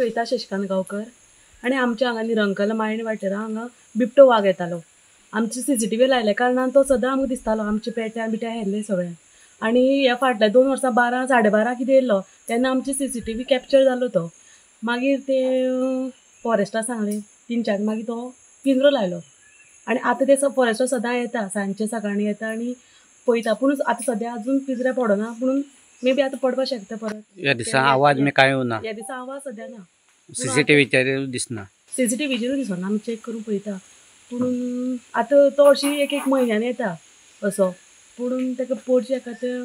श्वेता शशिकांत गांवकर आणि आमच्या हांगा निरंकल मायणी वाटेरा हांगा बिबटो वाघ येतालो. आमचे CCTV लायले कारणान तो सदां आमकां दिसतालो. आमचे पेट्यां बिट्या हेल्ले सगळ्यांक. आणि ह्या फाटल्या 2 वर्सां 12 12:30 कितें येयल्लो तेन्ना आमचे CCTV कॅप्चर जालो तो. मागीर ते फॉरेस्टा सांगलें 3 मागीर तो पिंजरो लायलो. आनी आतां ते फॉरेस्टर सदां येता, सांजचे सकाळीं येता आनी पळयता. पूण आतां सद्या अजून पिंजऱ्या पडना, पूण मे बी आतां पडपाक शकता परत. ह्या दिसा आवाज मी काय येवना, ह्या दिसा आवाज सद्या ना. CCTVचेर दिसना. CCTVचेरूच दिसना, आमी चॅक करून पळयता. पूण आतां तो अशी एक म्हयन्यान येता असो. पूण ताका पोरचे खातीर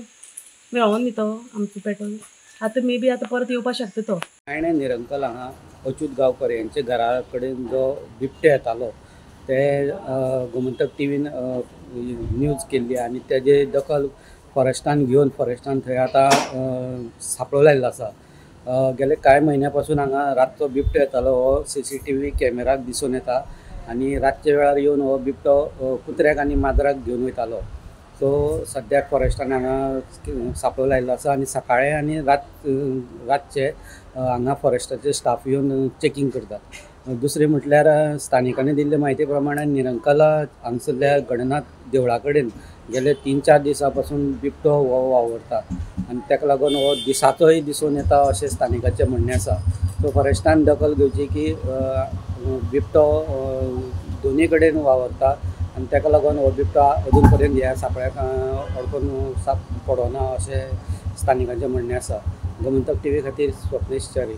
मेळोन न्ही तो आमचो पेटोन. आतां मे बी आतां परत येवपाक शकता तो. आयणे निरंकल हांगा अच्युत गांवकर यांचे घरा कडेन जो बिबटे येतालो ते गोमंतक टीव्हीन न्यूज केल्ली आणि तेजे दखल फॉरेस्टान घेवन फॉरेस्टान थंय आतां सापळो लायल्लो आसा. गेले कांय म्हयन्या पासून हांगा रातचो बिबटो येतालो हो CCTV कॅमेराक दिसून येता आणि रातच्या वेळार येवन हो बिबटो कुत्र्याक आनी माजराक घेवन वयतालो. सो सद्याक फॉरेस्टान हांगा सापळो लायल्लो आसा आणि सकाळी आनी रातचे हांगा फॉरेस्टाचे स्टाफ येवन चेकिंग करतात. दुसरें म्हटल्यार स्थानिकांनी दिल्ले म्हायती प्रमाणे निरंकला हांगसरल्या गणनाथ देवळा कडेन गेले 3-4 दिसां पासून बिबटो हो वावरता आनी ताका लागून हो दिसाचोय दिसून येता अशें स्थानिकांचें म्हणणें आसा. सो फॉरेस्टान दखल घेवची की बिबटो दोनी कडेन वावरता आनी ताका लागून हो बिबटो अजून पर्यंत ह्या सापळ्याक अडकून पडना अशें स्थानिकांचें म्हणणें आसा. गोमंतक TV खातीर स्वप्नेश च्यारी.